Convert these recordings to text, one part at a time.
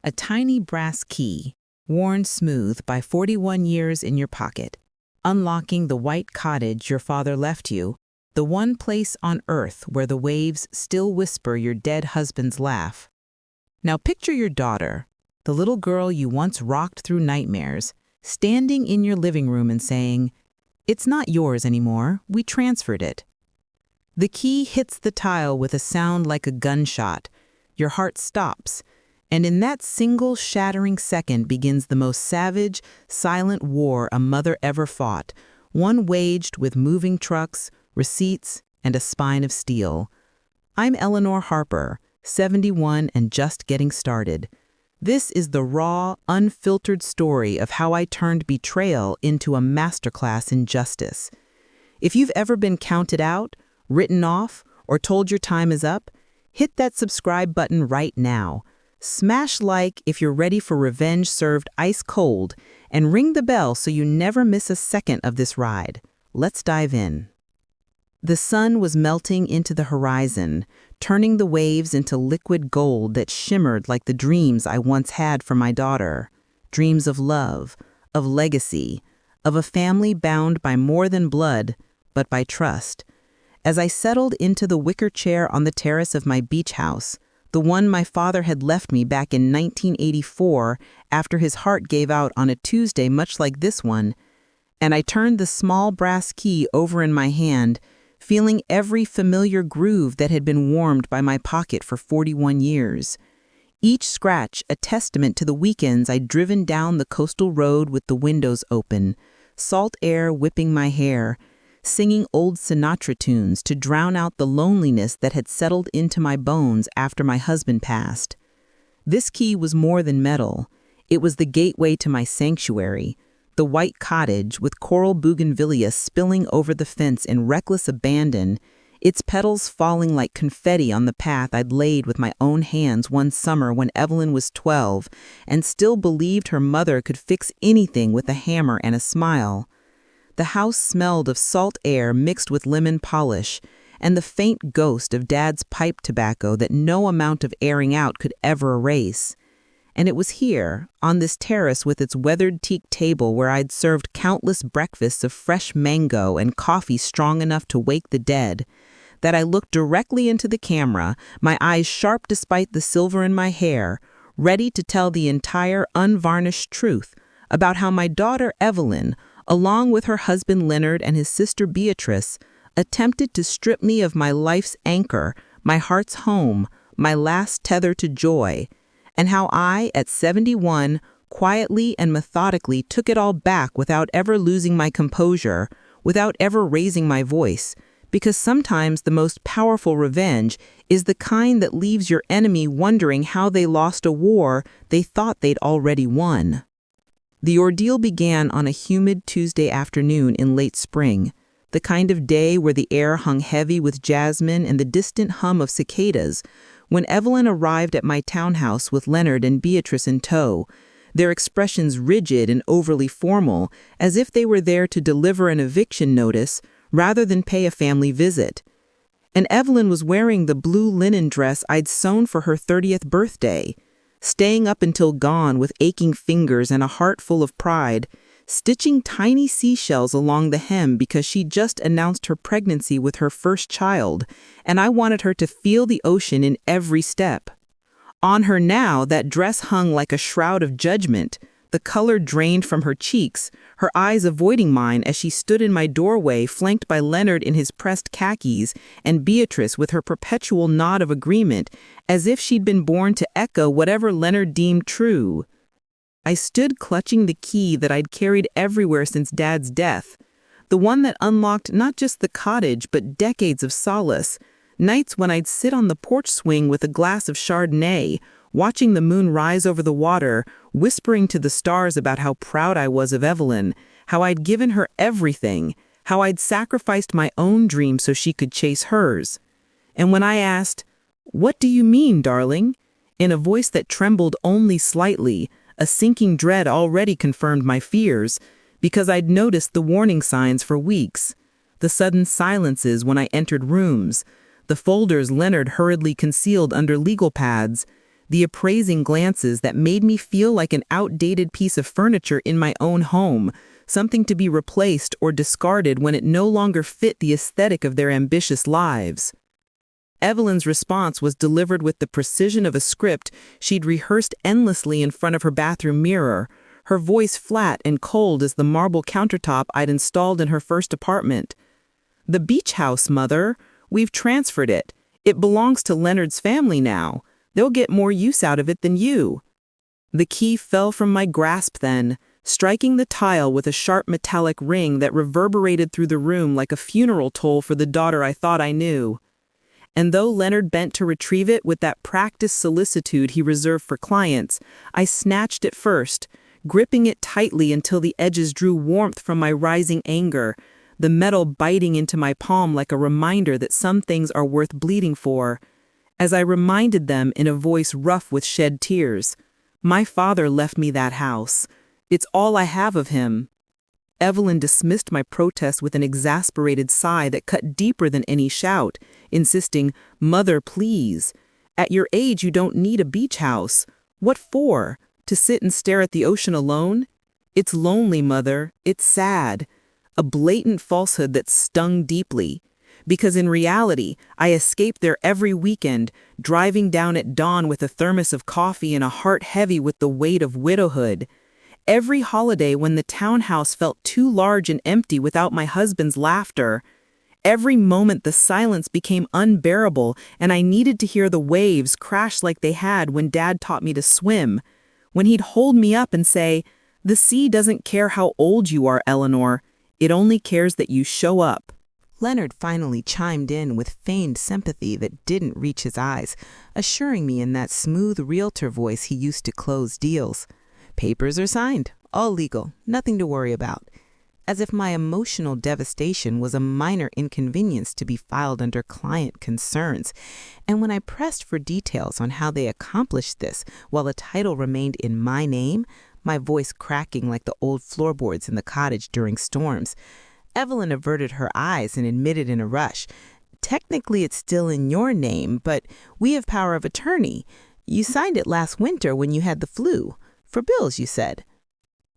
A tiny brass key, worn smooth by 41 years in your pocket, unlocking the white cottage your father left you, the one place on earth where the waves still whisper your dead husband's laugh. Now picture your daughter, the little girl you once rocked through nightmares, standing in your living room and saying, "It's not yours anymore, we transferred it." The key hits the tile with a sound like a gunshot. Your heart stops, and in that single shattering second begins the most savage, silent war a mother ever fought, one waged with moving trucks, receipts, and a spine of steel. I'm Eleanor Harper, 71 and just getting started. This is the raw, unfiltered story of how I turned betrayal into a masterclass in justice. If you've ever been counted out, written off, or told your time is up, hit that subscribe button right now. Smash like if you're ready for revenge served ice cold, and ring the bell so you never miss a second of this ride. Let's dive in. The sun was melting into the horizon, turning the waves into liquid gold that shimmered like the dreams I once had for my daughter. Dreams of love, of legacy, of a family bound by more than blood, but by trust. As I settled into the wicker chair on the terrace of my beach house, the one my father had left me back in 1984 after his heart gave out on a Tuesday much like this one, and I turned the small brass key over in my hand, feeling every familiar groove that had been warmed by my pocket for 41 years. Each scratch a testament to the weekends I'd driven down the coastal road with the windows open, salt air whipping my hair, singing old Sinatra tunes to drown out the loneliness that had settled into my bones after my husband passed. This key was more than metal. It was the gateway to my sanctuary, the white cottage with coral bougainvillea spilling over the fence in reckless abandon, its petals falling like confetti on the path I'd laid with my own hands one summer when Evelyn was 12 and still believed her mother could fix anything with a hammer and a smile. The house smelled of salt air mixed with lemon polish and the faint ghost of Dad's pipe tobacco that no amount of airing out could ever erase. And it was here, on this terrace with its weathered teak table where I'd served countless breakfasts of fresh mango and coffee strong enough to wake the dead, that I looked directly into the camera, my eyes sharp despite the silver in my hair, ready to tell the entire unvarnished truth about how my daughter Evelyn, along with her husband Leonard and his sister Beatrice, attempted to strip me of my life's anchor, my heart's home, my last tether to joy, and how I, at 71, quietly and methodically took it all back without ever losing my composure, without ever raising my voice, because sometimes the most powerful revenge is the kind that leaves your enemy wondering how they lost a war they thought they'd already won. The ordeal began on a humid Tuesday afternoon in late spring, the kind of day where the air hung heavy with jasmine and the distant hum of cicadas, when Evelyn arrived at my townhouse with Leonard and Beatrice in tow, their expressions rigid and overly formal, as if they were there to deliver an eviction notice rather than pay a family visit. And Evelyn was wearing the blue linen dress I'd sewn for her 30th birthday, staying up until gone with aching fingers and a heart full of pride, stitching tiny seashells along the hem because she'd just announced her pregnancy with her first child, and I wanted her to feel the ocean in every step. On her now, that dress hung like a shroud of judgment, the color drained from her cheeks, her eyes avoiding mine as she stood in my doorway flanked by Leonard in his pressed khakis and Beatrice with her perpetual nod of agreement, as if she'd been born to echo whatever Leonard deemed true. I stood clutching the key that I'd carried everywhere since Dad's death, the one that unlocked not just the cottage but decades of solace, nights when I'd sit on the porch swing with a glass of Chardonnay, watching the moon rise over the water, whispering to the stars about how proud I was of Evelyn, how I'd given her everything, how I'd sacrificed my own dream so she could chase hers. And when I asked, "What do you mean, darling?" in a voice that trembled only slightly, a sinking dread already confirmed my fears, because I'd noticed the warning signs for weeks, the sudden silences when I entered rooms, the folders Leonard hurriedly concealed under legal pads, the appraising glances that made me feel like an outdated piece of furniture in my own home, something to be replaced or discarded when it no longer fit the aesthetic of their ambitious lives. Evelyn's response was delivered with the precision of a script she'd rehearsed endlessly in front of her bathroom mirror, her voice flat and cold as the marble countertop I'd installed in her first apartment. "The beach house, Mother. We've transferred it. It belongs to Leonard's family now. They'll get more use out of it than you." The key fell from my grasp then, striking the tile with a sharp metallic ring that reverberated through the room like a funeral toll for the daughter I thought I knew. And though Leonard bent to retrieve it with that practiced solicitude he reserved for clients, I snatched it first, gripping it tightly until the edges drew warmth from my rising anger, the metal biting into my palm like a reminder that some things are worth bleeding for. As I reminded them in a voice rough with shed tears, "My father left me that house. It's all I have of him." Evelyn dismissed my protest with an exasperated sigh that cut deeper than any shout, insisting, "Mother, please. At your age, you don't need a beach house. What for? To sit and stare at the ocean alone? It's lonely, Mother. It's sad." A blatant falsehood that stung deeply. Because in reality, I escaped there every weekend, driving down at dawn with a thermos of coffee and a heart heavy with the weight of widowhood. Every holiday when the townhouse felt too large and empty without my husband's laughter. Every moment the silence became unbearable and I needed to hear the waves crash like they had when Dad taught me to swim. When he'd hold me up and say, "The sea doesn't care how old you are, Eleanor. It only cares that you show up." Leonard finally chimed in with feigned sympathy that didn't reach his eyes, assuring me in that smooth realtor voice he used to close deals. "Papers are signed, all legal, nothing to worry about." As if my emotional devastation was a minor inconvenience to be filed under client concerns. And when I pressed for details on how they accomplished this while the title remained in my name, my voice cracking like the old floorboards in the cottage during storms, Evelyn averted her eyes and admitted in a rush, "Technically it's still in your name, but we have power of attorney. You signed it last winter when you had the flu. For bills, you said."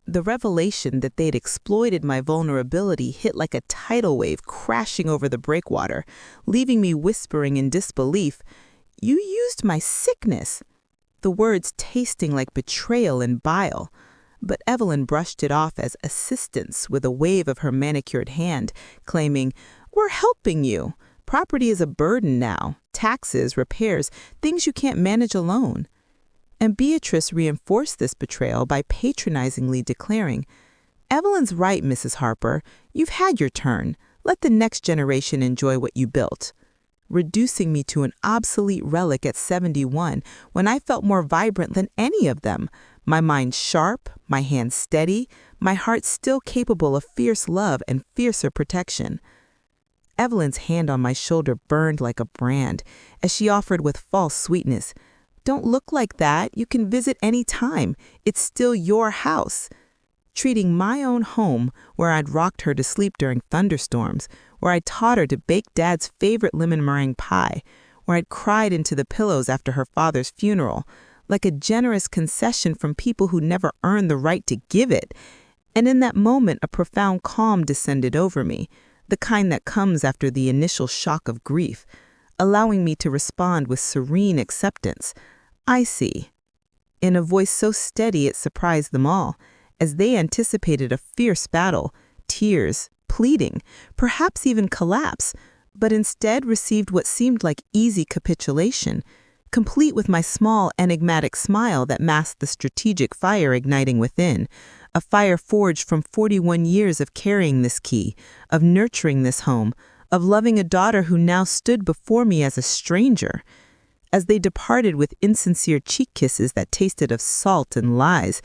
The revelation that they'd exploited my vulnerability hit like a tidal wave crashing over the breakwater, leaving me whispering in disbelief, "You used my sickness." The words tasting like betrayal and bile. But Evelyn brushed it off as assistance with a wave of her manicured hand, claiming, "We're helping you. Property is a burden now. Taxes, repairs, things you can't manage alone." And Beatrice reinforced this betrayal by patronizingly declaring, "Evelyn's right, Mrs. Harper. You've had your turn. Let the next generation enjoy what you built." Reducing me to an obsolete relic at 71 when I felt more vibrant than any of them, my mind sharp, my hands steady, my heart still capable of fierce love and fiercer protection. Evelyn's hand on my shoulder burned like a brand as she offered with false sweetness, "Don't look like that. You can visit any time. It's still your house." Treating my own home, where I'd rocked her to sleep during thunderstorms, where I'd taught her to bake Dad's favorite lemon meringue pie, where I'd cried into the pillows after her father's funeral, like a generous concession from people who never earned the right to give it. And in that moment, a profound calm descended over me, the kind that comes after the initial shock of grief, allowing me to respond with serene acceptance. "I see." In a voice so steady it surprised them all, as they anticipated a fierce battle, tears, pleading, perhaps even collapse, but instead received what seemed like easy capitulation, complete with my small, enigmatic smile that masked the strategic fire igniting within, a fire forged from 41 years of carrying this key, of nurturing this home, of loving a daughter who now stood before me as a stranger. As they departed with insincere cheek kisses that tasted of salt and lies,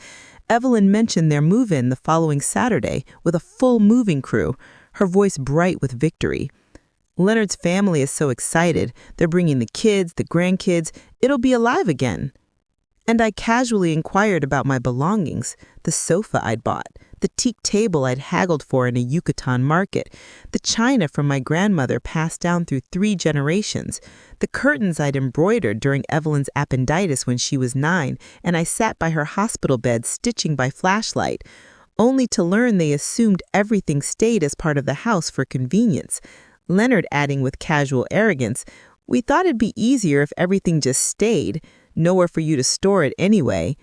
Evelyn mentioned their move-in the following Saturday with a full moving crew, her voice bright with victory. "Leonard's family is so excited. They're bringing the kids, the grandkids. It'll be alive again." And I casually inquired about my belongings, the sofa I'd bought, the teak table I'd haggled for in a Yucatan market, the china from my grandmother passed down through 3 generations, the curtains I'd embroidered during Evelyn's appendicitis when she was 9, and I sat by her hospital bed stitching by flashlight, only to learn they assumed everything stayed as part of the house for convenience. Leonard adding with casual arrogance, "We thought it'd be easier if everything just stayed, nowhere for you to store it anyway,"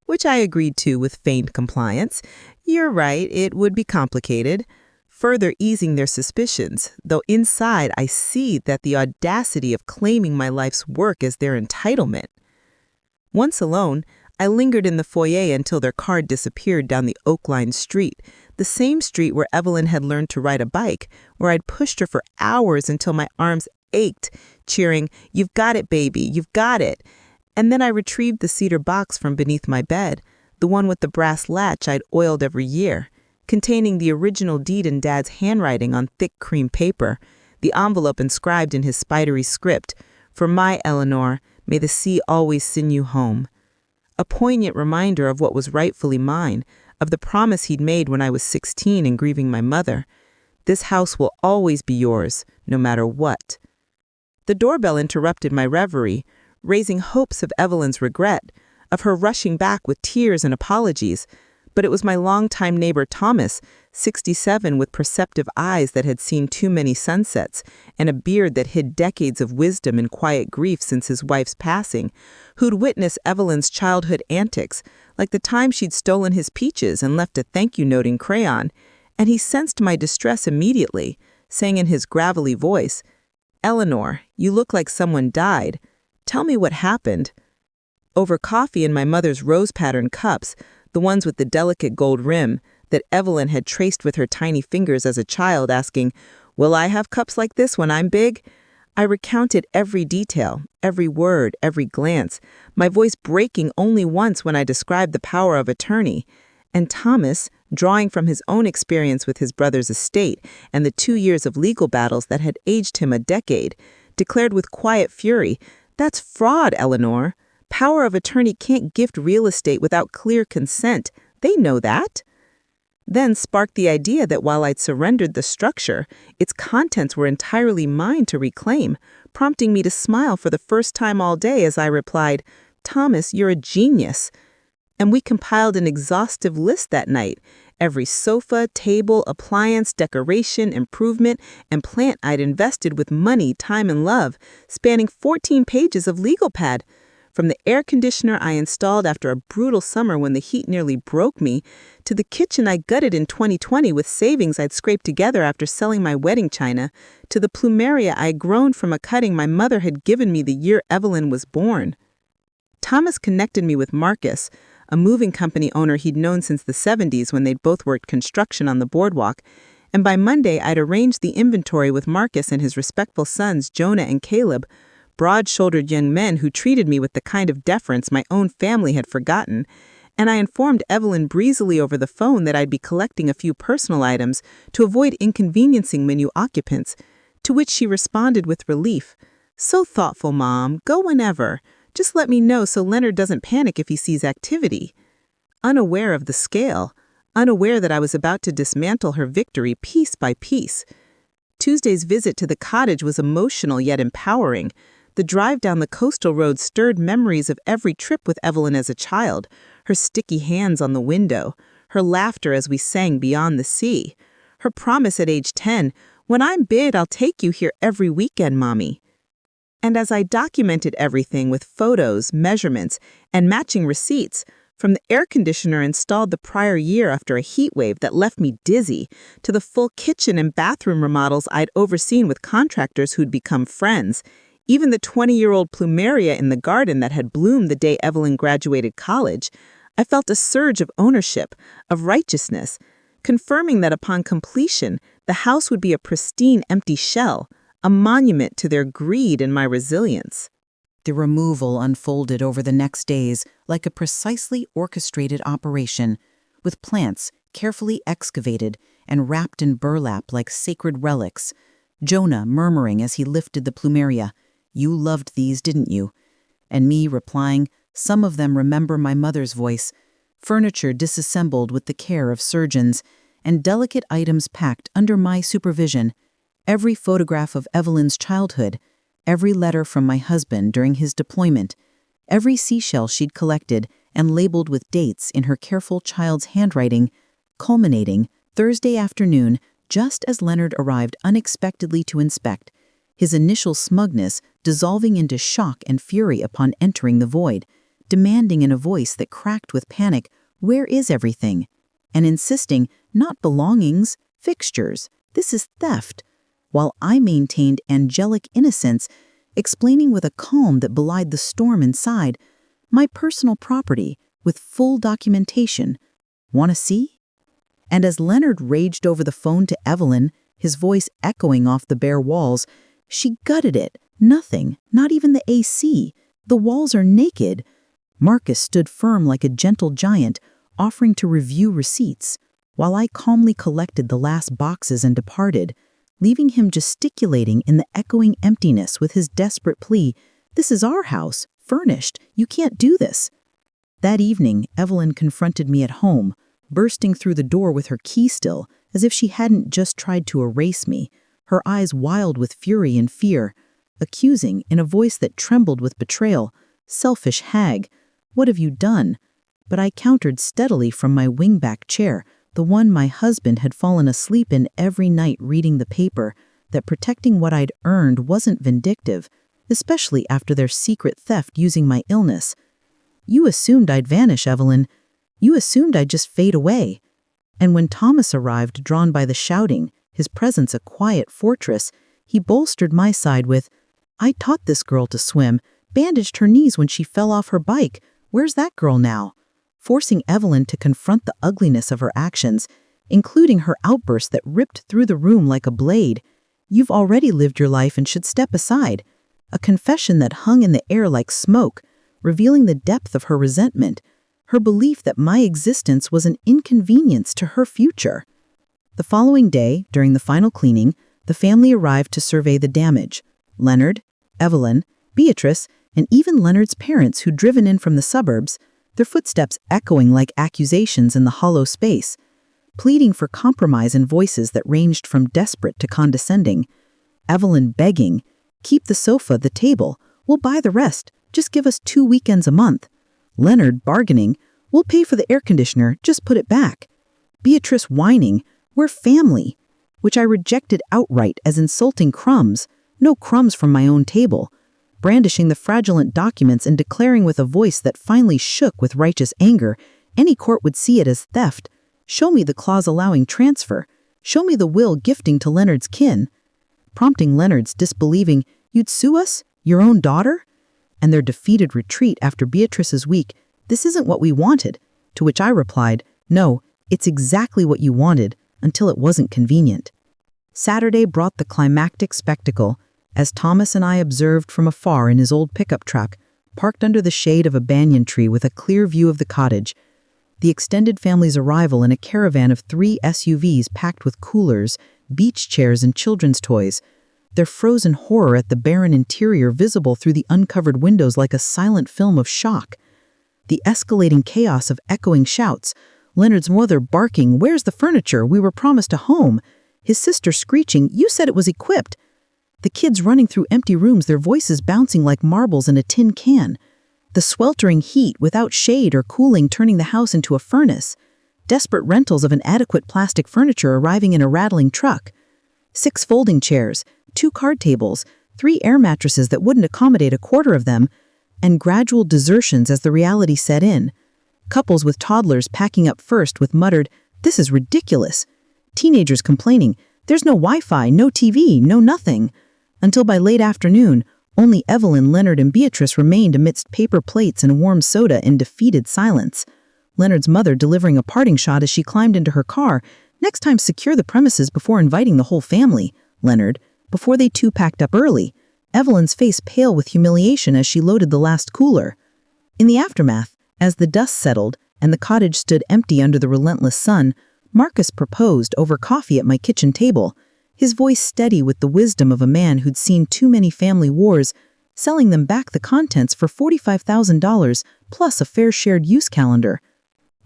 which I agreed to with feigned compliance. You're right, it would be complicated, further easing their suspicions, though inside I see that the audacity of claiming my life's work as their entitlement. Once alone, I lingered in the foyer until their car disappeared down the oak-lined street, the same street where Evelyn had learned to ride a bike, where I'd pushed her for hours until my arms ached, cheering, "You've got it, baby, you've got it." And then I retrieved the cedar box from beneath my bed, the one with the brass latch I'd oiled every year, containing the original deed in Dad's handwriting on thick cream paper, the envelope inscribed in his spidery script, "For my Eleanor, may the sea always send you home." A poignant reminder of what was rightfully mine, of the promise he'd made when I was 16 and grieving my mother. "This house will always be yours, no matter what." The doorbell interrupted my reverie, raising hopes of Evelyn's regret, of her rushing back with tears and apologies. But it was my longtime neighbor Thomas, 67, with perceptive eyes that had seen too many sunsets, and a beard that hid decades of wisdom and quiet grief since his wife's passing, who'd witnessed Evelyn's childhood antics, like the time she'd stolen his peaches and left a thank you note in crayon, and he sensed my distress immediately, saying in his gravelly voice, "Eleanor, you look like someone died. Tell me what happened." Over coffee in my mother's rose-patterned cups, the ones with the delicate gold rim that Evelyn had traced with her tiny fingers as a child, asking, "Will I have cups like this when I'm big?" I recounted every detail, every word, every glance, my voice breaking only once when I described the power of attorney. And Thomas, drawing from his own experience with his brother's estate and the 2 years of legal battles that had aged him a decade, declared with quiet fury, "That's fraud, Eleanor. Power of attorney can't gift real estate without clear consent. They know that." Then sparked the idea that while I'd surrendered the structure, its contents were entirely mine to reclaim, prompting me to smile for the first time all day as I replied, "Thomas, you're a genius." And we compiled an exhaustive list that night. Every sofa, table, appliance, decoration, improvement, and plant I'd invested with money, time, and love, spanning 14 pages of legal pad. From the air conditioner I installed after a brutal summer when the heat nearly broke me, to the kitchen I gutted in 2020 with savings I'd scraped together after selling my wedding china, to the plumeria I'd grown from a cutting my mother had given me the year Evelyn was born. Thomas connected me with Marcus, a moving company owner he'd known since the 70s when they'd both worked construction on the boardwalk, and by Monday I'd arranged the inventory with Marcus and his respectful sons Jonah and Caleb, broad-shouldered young men who treated me with the kind of deference my own family had forgotten, and I informed Evelyn breezily over the phone that I'd be collecting a few personal items to avoid inconveniencing my new occupants, to which she responded with relief, "So thoughtful, Mom. Go whenever. Just let me know so Leonard doesn't panic if he sees activity." Unaware of the scale, unaware that I was about to dismantle her victory piece by piece. Tuesday's visit to the cottage was emotional yet empowering. The drive down the coastal road stirred memories of every trip with Evelyn as a child, her sticky hands on the window, her laughter as we sang Beyond the Sea, her promise at age 10, "When I'm big, I'll take you here every weekend, Mommy." And as I documented everything with photos, measurements, and matching receipts, from the air conditioner installed the prior year after a heat wave that left me dizzy, to the full kitchen and bathroom remodels I'd overseen with contractors who'd become friends, even the 20-year-old plumeria in the garden that had bloomed the day Evelyn graduated college, I felt a surge of ownership, of righteousness, confirming that upon completion, the house would be a pristine empty shell, a monument to their greed and my resilience. The removal unfolded over the next days like a precisely orchestrated operation, with plants carefully excavated and wrapped in burlap like sacred relics, Jonah murmuring as he lifted the plumeria, "You loved these, didn't you?" And me replying, Some of them remember my mother's voice, furniture disassembled with the care of surgeons, and delicate items packed under my supervision. Every photograph of Evelyn's childhood, every letter from my husband during his deployment, every seashell she'd collected and labeled with dates in her careful child's handwriting, culminating Thursday afternoon just as Leonard arrived unexpectedly to inspect, his initial smugness dissolving into shock and fury upon entering the void, demanding in a voice that cracked with panic, "Where is everything?" and insisting, "Not belongings, fixtures. This is theft," while I maintained angelic innocence, explaining with a calm that belied the storm inside, "My personal property, with full documentation. Want to see?" And as Leonard raged over the phone to Evelyn, his voice echoing off the bare walls, she gutted it. Nothing, not even the AC. The walls are naked. Marcus stood firm like a gentle giant, offering to review receipts, while I calmly collected the last boxes and departed, leaving him gesticulating in the echoing emptiness with his desperate plea, "This is our house, furnished. You can't do this." That evening, Evelyn confronted me at home, bursting through the door with her key still, as if she hadn't just tried to erase me, her eyes wild with fury and fear, accusing, in a voice that trembled with betrayal, "Selfish hag, what have you done?" But I countered steadily from my wingback chair, the one my husband had fallen asleep in every night reading the paper, that protecting what I'd earned wasn't vindictive, especially after their secret theft using my illness. "You assumed I'd vanish, Evelyn. You assumed I'd just fade away." And when Thomas arrived, drawn by the shouting, his presence a quiet fortress, he bolstered my side with, "I taught this girl to swim, bandaged her knees when she fell off her bike. Where's that girl now?" Forcing Evelyn to confront the ugliness of her actions, including her outburst that ripped through the room like a blade. "You've already lived your life and should step aside." A confession that hung in the air like smoke, revealing the depth of her resentment, her belief that my existence was an inconvenience to her future. The following day, during the final cleaning, the family arrived to survey the damage. Leonard, Evelyn, Beatrice, and even Leonard's parents who'd driven in from the suburbs, their footsteps echoing like accusations in the hollow space, pleading for compromise in voices that ranged from desperate to condescending. Evelyn begging, "Keep the sofa, the table. We'll buy the rest. Just give us 2 weekends a month." Leonard bargaining, "We'll pay for the air conditioner. Just put it back." Beatrice whining, "We're family," which I rejected outright as insulting crumbs. No crumbs from my own table. Brandishing the fraudulent documents and declaring with a voice that finally shook with righteous anger, any court would see it as theft. "Show me the clause allowing transfer. Show me the will gifting to Leonard's kin." Prompting Leonard's disbelieving, "You'd sue us? Your own daughter?" And their defeated retreat after Beatrice's week, "This isn't what we wanted." To which I replied, "No, it's exactly what you wanted, until it wasn't convenient." Saturday brought the climactic spectacle, as Thomas and I observed from afar in his old pickup truck, parked under the shade of a banyan tree with a clear view of the cottage. The extended family's arrival in a caravan of 3 SUVs packed with coolers, beach chairs, and children's toys, their frozen horror at the barren interior visible through the uncovered windows like a silent film of shock. The escalating chaos of echoing shouts, Leonard's mother barking, "Where's the furniture? We were promised a home." His sister screeching, "You said it was equipped." The kids running through empty rooms, their voices bouncing like marbles in a tin can. The sweltering heat without shade or cooling turning the house into a furnace. Desperate rentals of inadequate plastic furniture arriving in a rattling truck. 6 folding chairs, 2 card tables, 3 air mattresses that wouldn't accommodate a quarter of them, and gradual desertions as the reality set in. Couples with toddlers packing up first with muttered, "This is ridiculous." Teenagers complaining, "There's no Wi-Fi, no TV, no nothing." Until by late afternoon, only Evelyn, Leonard, and Beatrice remained amidst paper plates and warm soda in defeated silence. Leonard's mother delivering a parting shot as she climbed into her car. "Next time secure the premises before inviting the whole family." Leonard, before they too packed up early. Evelyn's face pale with humiliation as she loaded the last cooler. In the aftermath, as the dust settled and the cottage stood empty under the relentless sun, Marcus proposed over coffee at my kitchen table, his voice steady with the wisdom of a man who'd seen too many family wars, selling them back the contents for $45,000 plus a fair shared use calendar.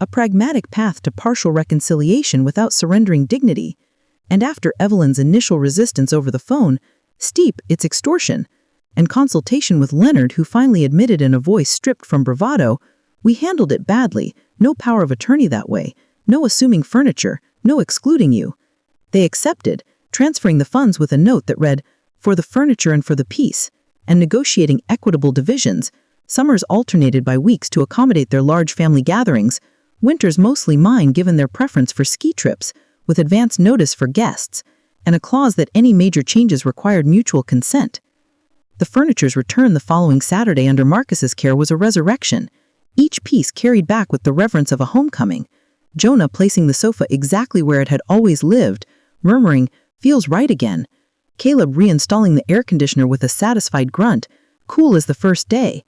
A pragmatic path to partial reconciliation without surrendering dignity. And after Evelyn's initial resistance over the phone, steep its extortion, and consultation with Leonard, who finally admitted in a voice stripped from bravado, "We handled it badly, no power of attorney that way, no assuming furniture, no excluding you." They accepted, transferring the funds with a note that read, "For the furniture and for the peace," and negotiating equitable divisions. Summers alternated by weeks to accommodate their large family gatherings, winters mostly mine given their preference for ski trips, with advance notice for guests, and a clause that any major changes required mutual consent. The furniture's return the following Saturday under Marcus's care was a resurrection, each piece carried back with the reverence of a homecoming. Jonah placing the sofa exactly where it had always lived, murmuring, "Feels right again." Caleb reinstalling the air conditioner with a satisfied grunt, cool as the first day.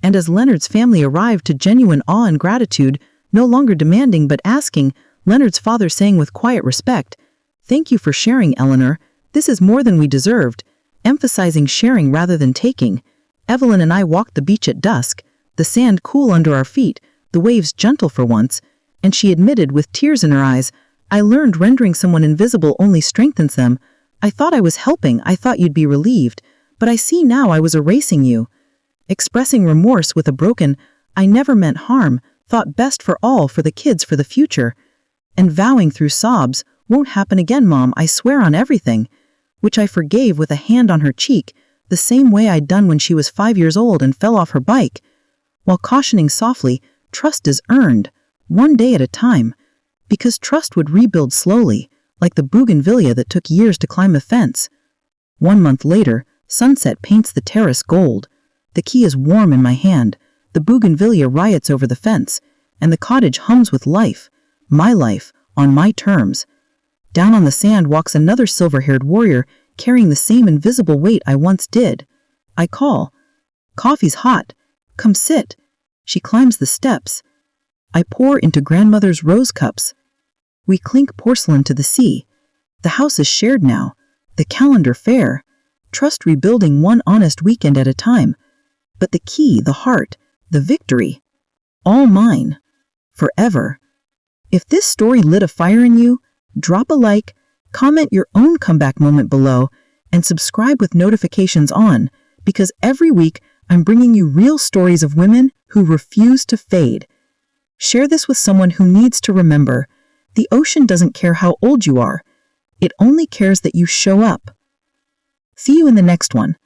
And as Leonard's family arrived to genuine awe and gratitude, no longer demanding but asking, Leonard's father saying with quiet respect, "Thank you for sharing, Eleanor. This is more than we deserved," emphasizing sharing rather than taking. Evelyn and I walked the beach at dusk, the sand cool under our feet, the waves gentle for once, and she admitted with tears in her eyes, "I learned rendering someone invisible only strengthens them. I thought I was helping, I thought you'd be relieved, but I see now I was erasing you." Expressing remorse with a broken, "I never meant harm, thought best for all, for the kids, for the future," and vowing through sobs, "Won't happen again, Mom, I swear on everything," which I forgave with a hand on her cheek, the same way I'd done when she was 5 years old and fell off her bike, while cautioning softly, "Trust is earned, one day at a time," because trust would rebuild slowly, like the bougainvillea that took years to climb a fence. 1 month later, sunset paints the terrace gold. The key is warm in my hand, the bougainvillea riots over the fence, and the cottage hums with life, my life, on my terms. Down on the sand walks another silver-haired warrior, carrying the same invisible weight I once did. I call, "Coffee's hot, come sit." She climbs the steps. I pour into grandmother's rose cups. We clink porcelain to the sea. The house is shared now, the calendar fair, trust rebuilding one honest weekend at a time. But the key, the heart, the victory, all mine, forever. If this story lit a fire in you, drop a like, comment your own comeback moment below, and subscribe with notifications on, because every week I'm bringing you real stories of women who refuse to fade. Share this with someone who needs to remember, the ocean doesn't care how old you are. It only cares that you show up. See you in the next one.